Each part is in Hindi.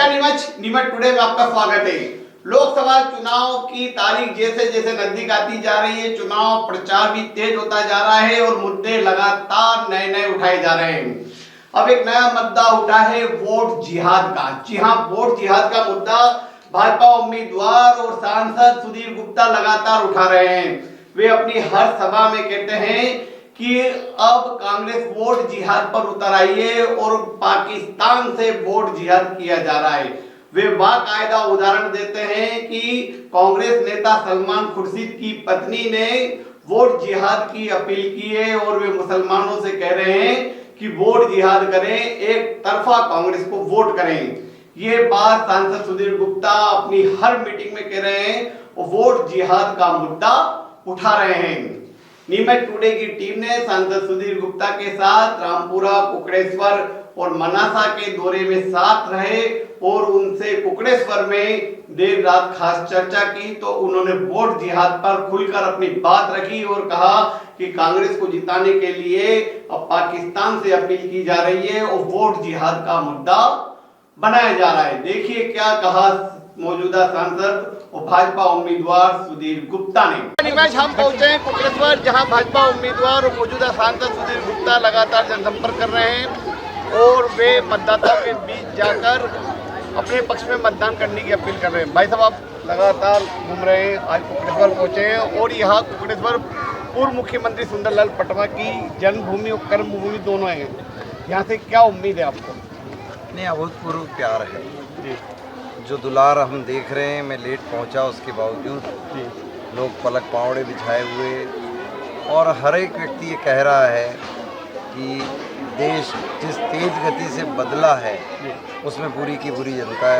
नमस्कार नीमच टुडे में आपका स्वागत है। लोकसभा चुनाव की तारीख जैसे जैसे नजदीक आती जा रही है, चुनाव प्रचार भी तेज होता जा रहा है और मुद्दे लगातार नए नए उठाए जा रहे हैं। अब एक नया मुद्दा उठा है वोट जिहाद का। जी हाँ, वोट जिहाद का मुद्दा भाजपा उम्मीदवार और सांसद सुधीर गुप्ता लगातार उठा रहे हैं। वे अपनी हर सभा में कहते हैं कि अब कांग्रेस वोट जिहाद पर उतर आई है और पाकिस्तान से वोट जिहाद किया जा रहा है। वे बाकायदा उदाहरण देते हैं कि कांग्रेस नेता सलमान खुर्शीद की पत्नी ने वोट जिहाद की अपील की है और वे मुसलमानों से कह रहे हैं कि वोट जिहाद करें, एक तरफा कांग्रेस को वोट करें। ये बात सांसद सुधीर गुप्ता अपनी हर मीटिंग में कह रहे हैं और वोट जिहाद का मुद्दा उठा रहे हैं। नीमच टुडे की टीम ने सांसद सुधीर गुप्ता के साथ रामपुरा, कुकड़ेश्वर और मनासा के दौरे में साथ रहे और उनसे कुकड़ेश्वर में देर रात खास चर्चा की तो उन्होंने वोट जिहाद पर खुलकर अपनी बात रखी और कहा कि कांग्रेस को जिताने के लिए अब पाकिस्तान से अपील की जा रही है और वोट जिहाद का मुद्दा बनाया जा रहा है। देखिए क्या कहा मौजूदा सांसद और भाजपा उम्मीदवार सुधीर गुप्ता ने। हम पहुंचे हैं कुकड़ेश्वर, जहां भाजपा उम्मीदवार और मौजूदा सांसद सुधीर गुप्ता लगातार जनसंपर्क कर रहे हैं और वे मतदाताओं के बीच जाकर अपने पक्ष में मतदान करने की अपील कर रहे हैं। भाई साहब, आप लगातार घूम रहे हैं, आज कुकड़ेश्वर पहुंचे हैं और यहाँ कुकड़ेश्वर पूर्व मुख्यमंत्री सुंदरलाल पटवा की जन्मभूमि और कर्मभूमि दोनों है। यहाँ से क्या उम्मीद है आपको? नहीं, अभूतपूर्व प्यार है जी। जो दुलार हम देख रहे हैं, मैं लेट पहुंचा उसके बावजूद लोग पलक पावड़े बिछाए हुए और हर एक व्यक्ति ये कह रहा है कि देश जिस तेज गति से बदला है उसमें पूरी की पूरी जनता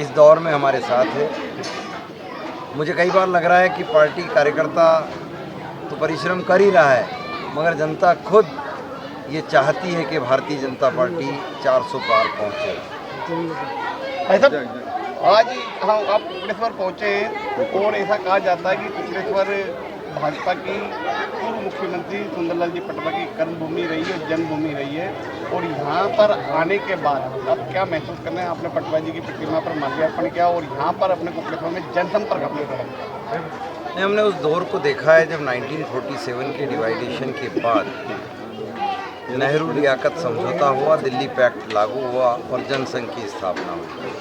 इस दौर में हमारे साथ है। मुझे कई बार लग रहा है कि पार्टी कार्यकर्ता तो परिश्रम कर ही रहा है, मगर जनता खुद ये चाहती है कि भारतीय जनता पार्टी 400 पार पहुँचे। आज हम आप कुकड़ेश्वर पहुँचे हैं और ऐसा कहा जाता है कि कुकड़ेश्वर भाजपा की पूर्व मुख्यमंत्री सुंदरलाल जी पटवा की कर्मभूमि रही है, जन्मभूमि रही है और यहाँ पर आने के बाद अब क्या महसूस कर रहे हैं? आपने पटवा जी की प्रतिमा पर माल्यार्पण किया और यहाँ पर अपने कुकड़ेश्वर में जनसंपर्क अपने किया। हमने उस दौर को देखा है जब 1947 के डिवाइडेशन के बाद नेहरू लियाकत समझौता हुआ, दिल्ली पैक्ट लागू हुआ और जनसंघ की स्थापना हुई।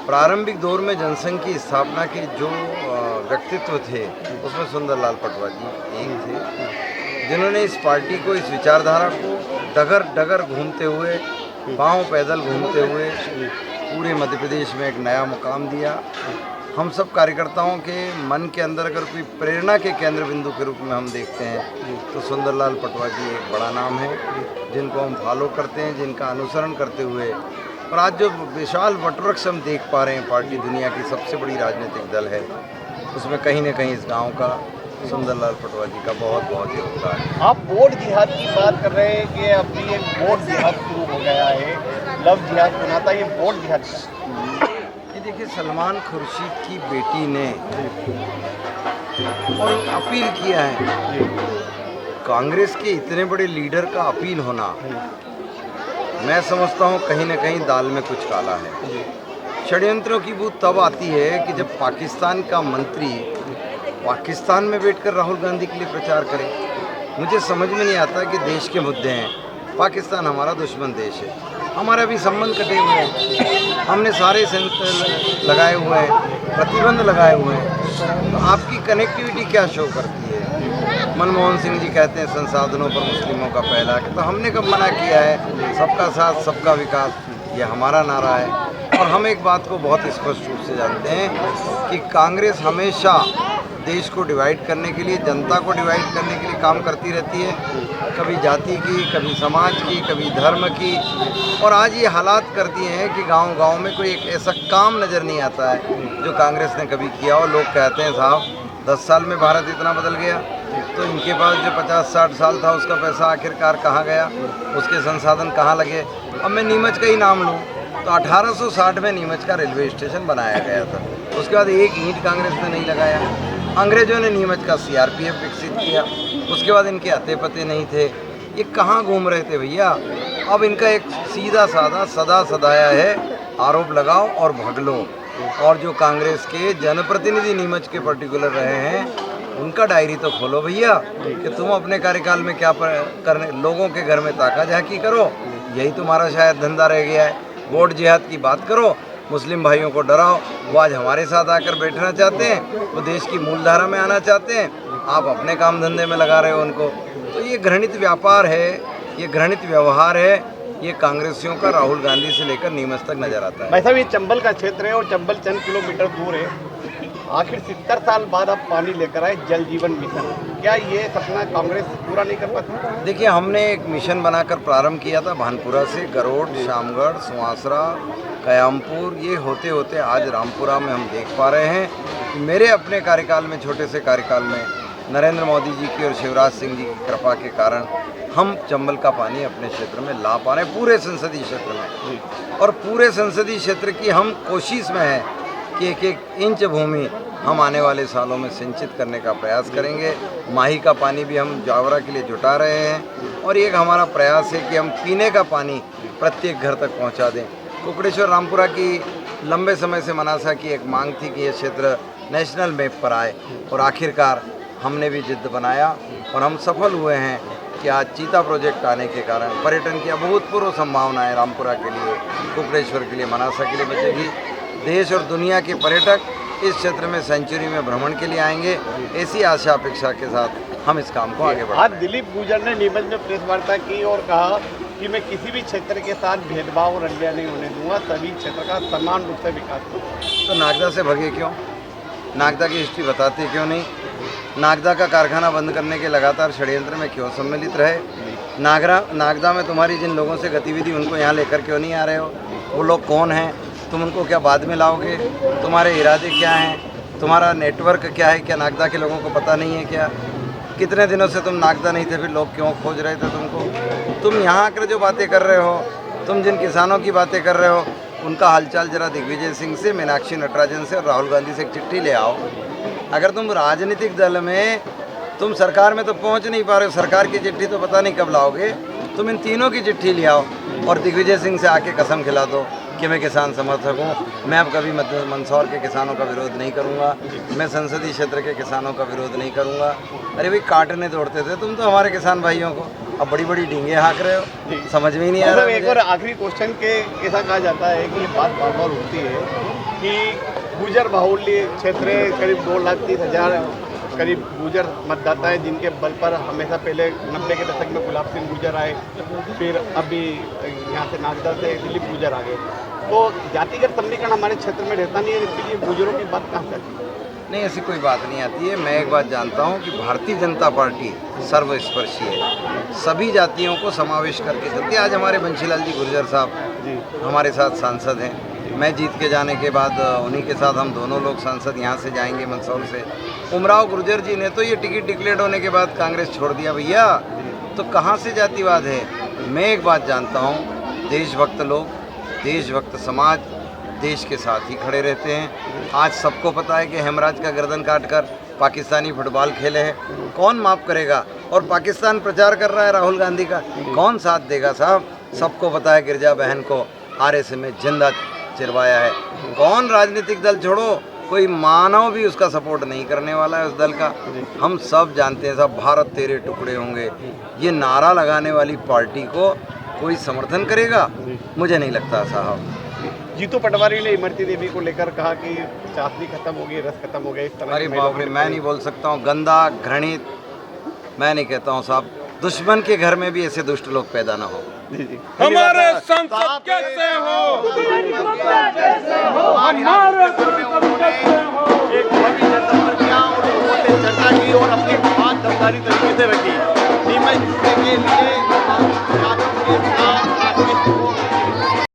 प्रारंभिक दौर में जनसंघ की स्थापना के जो व्यक्तित्व थे उसमें सुंदरलाल पटवा जी एक थे, जिन्होंने इस पार्टी को, इस विचारधारा को डगर डगर घूमते हुए, पांव पैदल घूमते हुए पूरे मध्य प्रदेश में एक नया मुकाम दिया। हम सब कार्यकर्ताओं के मन के अंदर अगर कोई प्रेरणा के केंद्र बिंदु के रूप में हम देखते हैं तो सुंदरलाल पटवा जी एक बड़ा नाम है, जिनको हम फॉलो करते हैं, जिनका अनुसरण करते हुए और आज जो विशाल वटवृक्ष हम देख पा रहे हैं, पार्टी दुनिया की सबसे बड़ी राजनीतिक दल है, उसमें कहीं न कहीं इस गांव का सुंदरलाल पटवा जी का बहुत बहुत योगदान है। आप वोट जिहाद की बात कर रहे हैं कि अभी ये वोट जिहाद शुरू हो गया है, लव जिहाद सुना था, ये वोट जिहाद ये देखिए, सलमान खुर्शीद की बेटी ने और अपील किया है, कांग्रेस के इतने बड़े लीडर का अपील होना, मैं समझता हूँ कहीं न कहीं दाल में कुछ काला है। षड्यंत्रों की बू तब आती है कि जब पाकिस्तान का मंत्री पाकिस्तान में बैठकर राहुल गांधी के लिए प्रचार करे। मुझे समझ में नहीं आता कि देश के मुद्दे हैं, पाकिस्तान हमारा दुश्मन देश है, हमारे अभी संबंध कटे हुए हैं, हमने सारे सेंटर लगाए हुए हैं, प्रतिबंध लगाए हुए हैं, तो आपकी कनेक्टिविटी क्या शो करती है? मनमोहन सिंह जी कहते हैं संसाधनों पर मुस्लिमों का पहला हक, तो हमने कब मना किया है? सबका साथ सबका विकास, ये हमारा नारा है। और हम एक बात को बहुत स्पष्ट रूप से जानते हैं कि कांग्रेस हमेशा देश को डिवाइड करने के लिए, जनता को डिवाइड करने के लिए काम करती रहती है, कभी जाति की, कभी समाज की, कभी धर्म की, और आज ये हालात कर दिए हैं कि गांव-गांव में कोई एक ऐसा काम नज़र नहीं आता है जो कांग्रेस ने कभी किया। और लोग कहते हैं साहब 10 साल में भारत इतना बदल गया, तो इनके पास जो 50-60 साल था उसका पैसा आखिरकार कहाँ गया, उसके संसाधन कहाँ लगे? अब मैं नीमच का ही नाम लूँ तो 1860 में नीमच का रेलवे स्टेशन बनाया गया था, उसके बाद एक ईंट कांग्रेस ने नहीं लगाया। अंग्रेजों ने नीमच का CRPF विकसित किया, उसके बाद इनके अते पते नहीं थे, ये कहाँ घूम रहे थे भैया? अब इनका एक सीधा साधा सदा सदाया है आरोप लगाओ और भग लो। और जो कांग्रेस के जनप्रतिनिधि नीमच के पर्टिकुलर रहे हैं, उनका डायरी तो खोलो भैया कि तुम अपने कार्यकाल में क्या करने, लोगों के घर में ताका झाकी करो, यही तुम्हारा शायद धंधा रह गया है। वोट जिहाद की बात करो, मुस्लिम भाइयों को डराओ, वो आज हमारे साथ आकर बैठना चाहते हैं, वो देश की मूलधारा में आना चाहते हैं, आप अपने काम धंधे में लगा रहे हो उनको। तो ये घृणित व्यापार है, ये घृणित व्यवहार है, ये कांग्रेसियों का राहुल गांधी से लेकर नीमच तक नजर आता है। भाई साहब, ये चंबल का क्षेत्र है और चंबल चंद किलोमीटर दूर है। आखिर 70 साल बाद आप पानी लेकर आए, जल जीवन मिशन, क्या ये सपना कांग्रेस पूरा नहीं कर पाती? देखिए, हमने एक मिशन बनाकर प्रारंभ किया था भानपुरा से, गरोड, शामगढ़, सुवासरा, कयामपुर, ये होते होते आज रामपुरा में हम देख पा रहे हैं कि मेरे अपने कार्यकाल में, छोटे से कार्यकाल में, नरेंद्र मोदी जी की और शिवराज सिंह जी की कृपा के कारण हम चंबल का पानी अपने क्षेत्र में ला पा रहे हैं, पूरे संसदीय क्षेत्र में। और पूरे संसदीय क्षेत्र की हम कोशिश में है कि एक एक इंच भूमि हम आने वाले सालों में सिंचित करने का प्रयास करेंगे। माही का पानी भी हम जावरा के लिए जुटा रहे हैं और एक हमारा प्रयास है कि हम पीने का पानी प्रत्येक घर तक पहुंचा दें। कुकड़ेश्वर रामपुरा की लंबे समय से मनासा की एक मांग थी कि ये क्षेत्र नेशनल मैप पर आए और आखिरकार हमने भी जिद्द बनाया और हम सफल हुए हैं कि आज चीता प्रोजेक्ट आने के कारण पर्यटन की अभूतपूर्व संभावनाएं रामपुरा के लिए, कुकड़ेश्वर के लिए, मनासा के लिए बचेगी। देश और दुनिया के पर्यटक इस क्षेत्र में सेंचुरी में भ्रमण के लिए आएंगे, ऐसी आशा अपेक्षा के साथ हम इस काम को आगे बढ़ाएंगे। आज दिलीप गुर्जर ने नीमच में प्रेस वार्ता की और कहा कि मैं किसी भी क्षेत्र के साथ भेदभाव और अन्याय नहीं होने दूंगा, सभी क्षेत्र का समान रूप से विकास करूंगा। तो नागदा से भगे क्यों? नागदा की हिस्ट्री बताते क्यों नहीं? नागदा का कारखाना बंद करने के लगातार षड्यंत्र में क्यों सम्मिलित रहे? नागदा में तुम्हारी जिन लोगों से गतिविधि, उनको यहाँ लेकर क्यों नहीं आ रहे हो? वो लोग कौन हैं? तुम उनको क्या बाद में लाओगे? तुम्हारे इरादे क्या हैं? तुम्हारा नेटवर्क क्या है? क्या नागदा के लोगों को पता नहीं है क्या? कितने दिनों से तुम नागदा नहीं थे, फिर लोग क्यों खोज रहे थे तुमको? तुम यहाँ आकर जो बातें कर रहे हो, तुम जिन किसानों की बातें कर रहे हो, उनका हालचाल जरा दिग्विजय सिंह से, मीनाक्षी नटराजन से और राहुल गांधी से एक चिट्ठी ले आओ। अगर तुम राजनीतिक दल में, तुम सरकार में तो पहुँच नहीं पा रहे हो, सरकार की चिट्ठी तो पता नहीं कब लाओगे, तुम इन तीनों की चिट्ठी ले आओ और दिग्विजय सिंह से आके कसम खिला दो कि मैं किसान समर्थक हूँ, मैं अब कभी मंदसौर के किसानों का विरोध नहीं करूँगा, मैं संसदीय क्षेत्र के किसानों का विरोध नहीं करूँगा। अरे भाई, काटने दौड़ते थे तुम तो हमारे किसान भाइयों को, अब बड़ी बड़ी डींगे हाँक रहे हो, समझ में ही नहीं आ रहा। एक और आखिरी क्वेश्चन के ऐसा कहा जाता है कि ये बात बार बार होती है कि गुर्जर बाहुल्य क्षेत्र है, करीब 2,30,000 करीब गुर्जर मतदाता है, जिनके बल पर हमेशा पहले 90 के दशक में गुलाब सिंह गुर्जर आए, फिर अभी यहाँ से नागदा से दिलीप गुर्जर आ गए। तो जातिगत समीकरण हमारे क्षेत्र में रहता नहीं है, इसके लिए गुर्जरों की बात कहाँ से आती है? नहीं, ऐसी कोई बात नहीं आती है। मैं एक बात जानता हूँ कि भारतीय जनता पार्टी सर्वस्पर्शी है, सभी जातियों को समावेश करके चलती है। आज हमारे बंशीलाल जी गुर्जर साहब हमारे साथ सांसद हैं, मैं जीत के जाने के बाद उन्हीं के साथ हम दोनों लोग सांसद यहाँ से जाएंगे मंदसौर से। उमराव गुर्जर जी ने तो ये टिकट डिक्लेयर होने के बाद कांग्रेस छोड़ दिया भैया, तो कहाँ से जातिवाद है? मैं एक बात जानता हूँ, देशभक्त लोग, देशभक्त समाज देश के साथ ही खड़े रहते हैं। आज सबको पता है कि हेमराज का गर्दन काटकर पाकिस्तानी फुटबॉल खेले हैं, कौन माफ़ करेगा? और पाकिस्तान प्रचार कर रहा है राहुल गांधी का, कौन साथ देगा साहब? सबको पता है गिरजा बहन को आरएसएस में जिंदा चिरवाया है। कौन राजनीतिक दल छोड़ो, कोई मानव भी उसका सपोर्ट नहीं करने वाला है उस दल का। हम सब जानते हैं साहब, भारत तेरे टुकड़े होंगे, ये नारा लगाने वाली पार्टी को कोई समर्थन करेगा? मुझे नहीं लगता साहब। जीतू पटवारी ने इमरती देवी को लेकर कहा कि चाशनी खत्म हो गई, रस खत्म हो गया, इस तरह। अरे बाप रे, मैं नहीं बोल सकता हूँ, गंदा घृणित मैं नहीं कहता हूँ साहब। दुश्मन के घर में भी ऐसे दुष्ट लोग पैदा ना हो। हमारे संसद कैसे हो, हमारे एक बड़ी जनसभा किया और लोगों से चर्चा की और अपनी बात दमदारी तरीके से रखी। नीमच के लिए